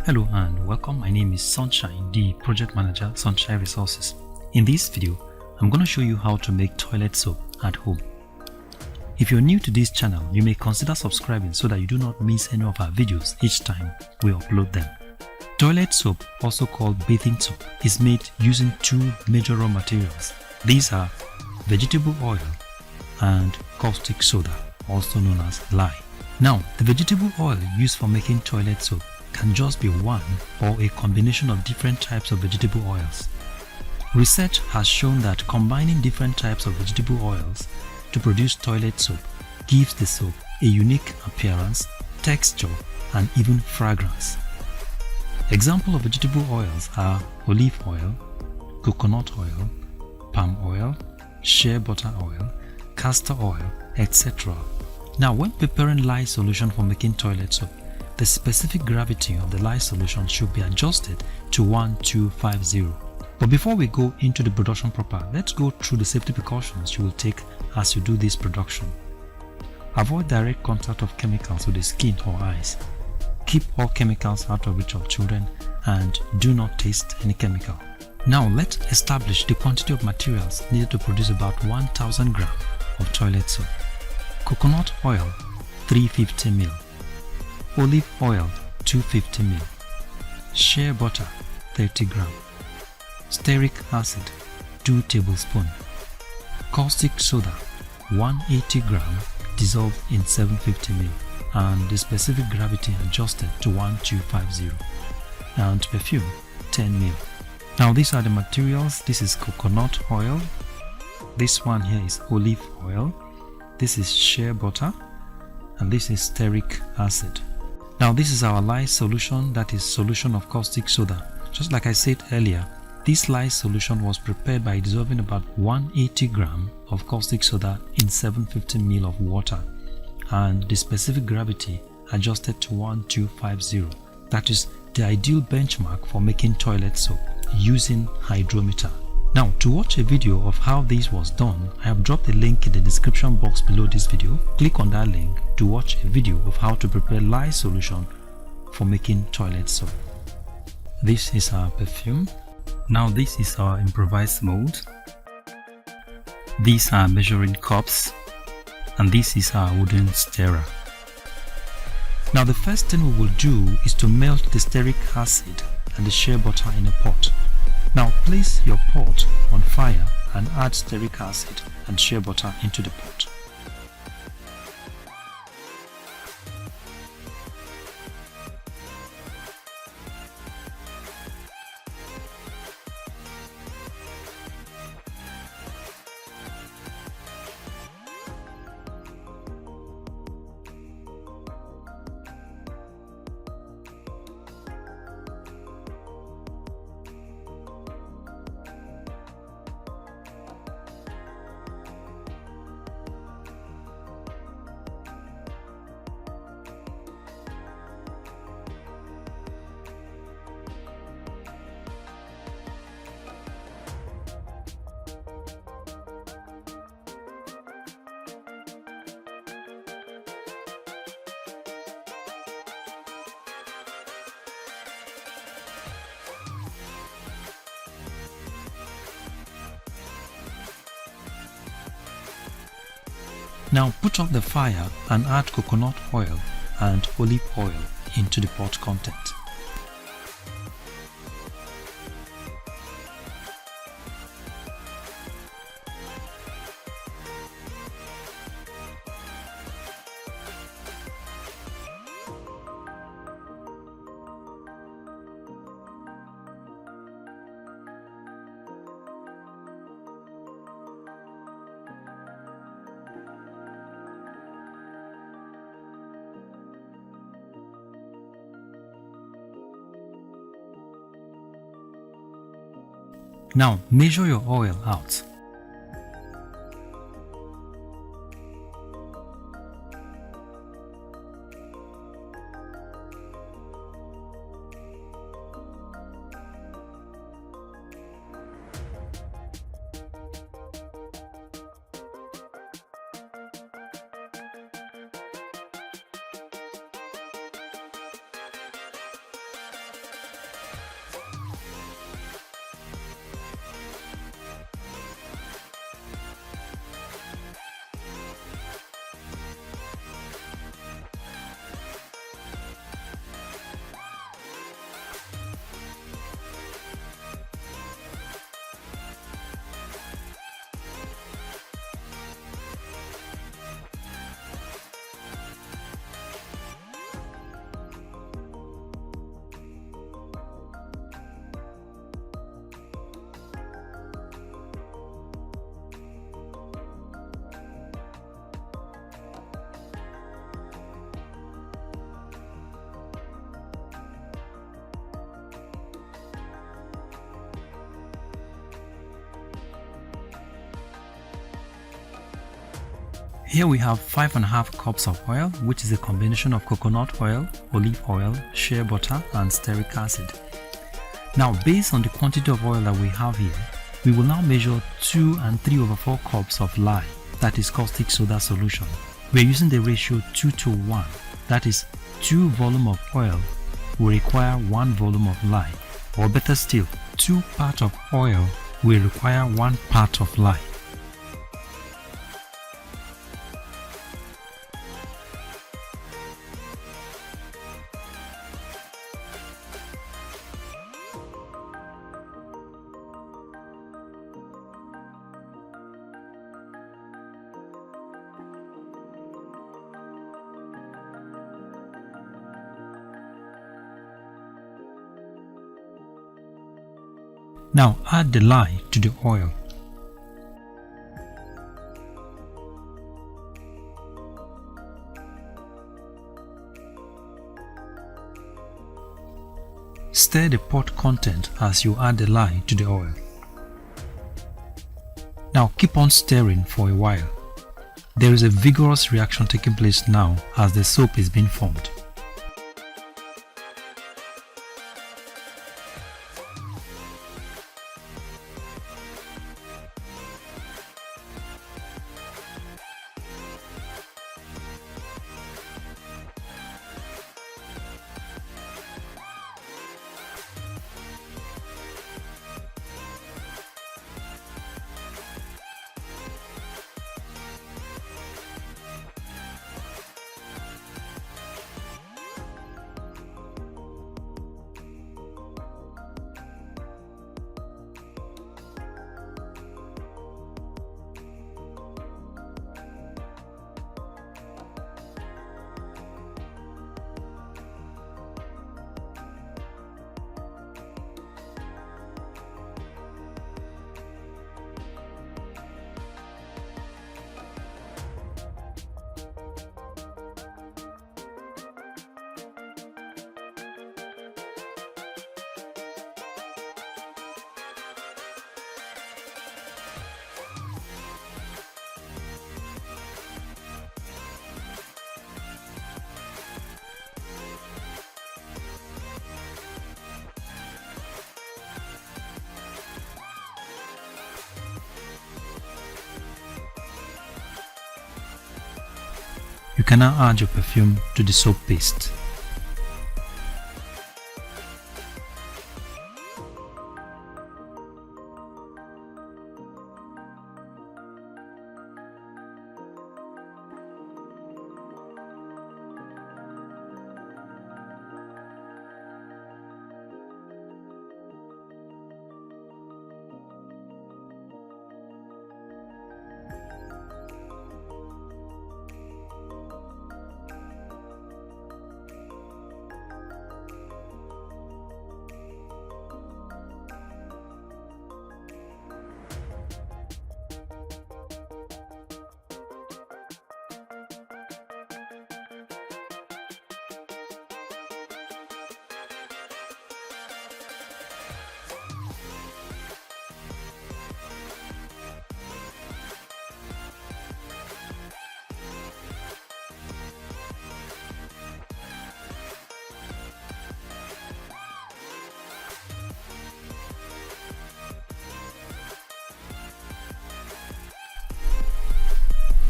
Hello and welcome. My name is Sunshine, the project manager, Sunshine Resources. In this video, I'm going to show you how to make toilet soap at home. If you're new to this channel, you may consider subscribing so that you do not miss any of our videos each time we upload them. Toilet soap, also called bathing soap, is made using two major raw materials. These are vegetable oil and caustic soda, also known as lye. Now, the vegetable oil used for making toilet soap can just be one or a combination of different types of vegetable oils. Research has shown that combining different types of vegetable oils to produce toilet soap gives the soap a unique appearance, texture, and even fragrance. Examples of vegetable oils are olive oil, coconut oil, palm oil, shea butter oil, castor oil, etc. Now, when preparing lye solution for making toilet soap, the specific gravity of the lye solution should be adjusted to 1250. But before we go into the production proper, let's go through the safety precautions you will take as you do this production. Avoid direct contact of chemicals with the skin or eyes. Keep all chemicals out of reach of children and do not taste any chemical. Now let's establish the quantity of materials needed to produce about 1000 grams of toilet soap. Coconut oil 350 ml. Olive oil 250 ml, shea butter 30 gram, stearic acid 2 tablespoons, caustic soda 180 gram dissolved in 750 ml and the specific gravity adjusted to 1250, and perfume 10 ml. Now these are the materials. This is coconut oil, this one here is olive oil, this is shea butter, and this is stearic acid. Now this is our lye solution, that is solution of caustic soda. Just like I said earlier, this lye solution was prepared by dissolving about 180 gram of caustic soda in 750 ml of water and the specific gravity adjusted to 1250. That is the ideal benchmark for making toilet soap using hydrometer. Now, to watch a video of how this was done, I have dropped a link in the description box below this video. Click on that link to watch a video of how to prepare lye solution for making toilet soap. This is our perfume. Now this is our improvised mold. These are measuring cups, and this is our wooden stirrer. Now the first thing we will do is to melt the stearic acid and the shea butter in a pot. Now place your pot on fire and add stearic acid and shea butter into the pot. Now put up the fire and add coconut oil and olive oil into the pot content. Now measure your oil out. Here we have 5.5 cups of oil, which is a combination of coconut oil, olive oil, shea butter and stearic acid. Now, based on the quantity of oil that we have here, we will now measure 2 and 3/4 cups of lye, that is caustic soda solution. We are using the ratio 2:1, that is 2 volume of oil will require 1 volume of lye, or better still, 2 parts of oil will require 1 part of lye. Now add the lye to the oil. Stir the pot content as you add the lye to the oil. Now keep on stirring for a while. There is a vigorous reaction taking place now as the soap is being formed. You can now add your perfume to the soap paste.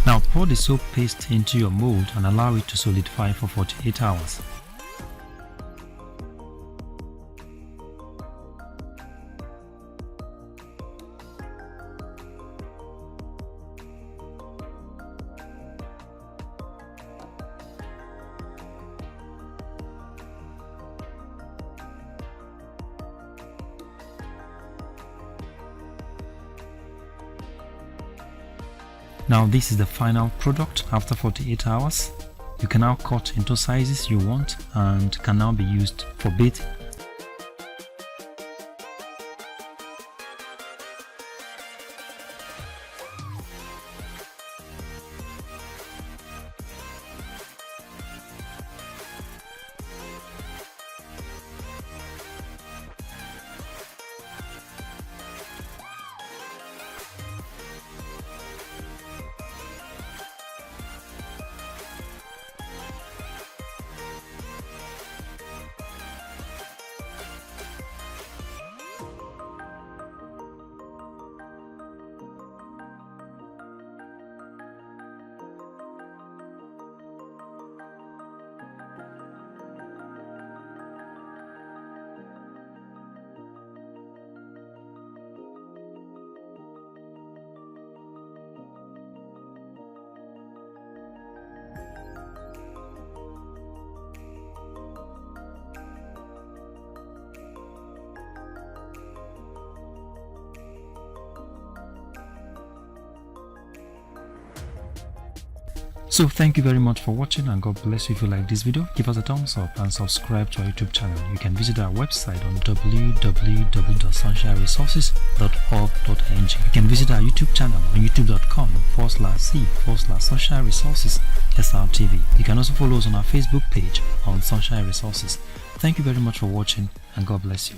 Now pour the soap paste into your mold and allow it to solidify for 48 hours. Now this is the final product after 48 hours. You can now cut into sizes you want and can now be used for bathing. So thank you very much for watching, and God bless you. If you like this video, give us a thumbs up and subscribe to our YouTube channel. You can visit our website on www.sunshineresources.org.ng. You can visit our YouTube channel on youtube.com/c/Sunshine Resources SRTV. You can also follow us on our Facebook page on Sunshine Resources. Thank you very much for watching, and God bless you.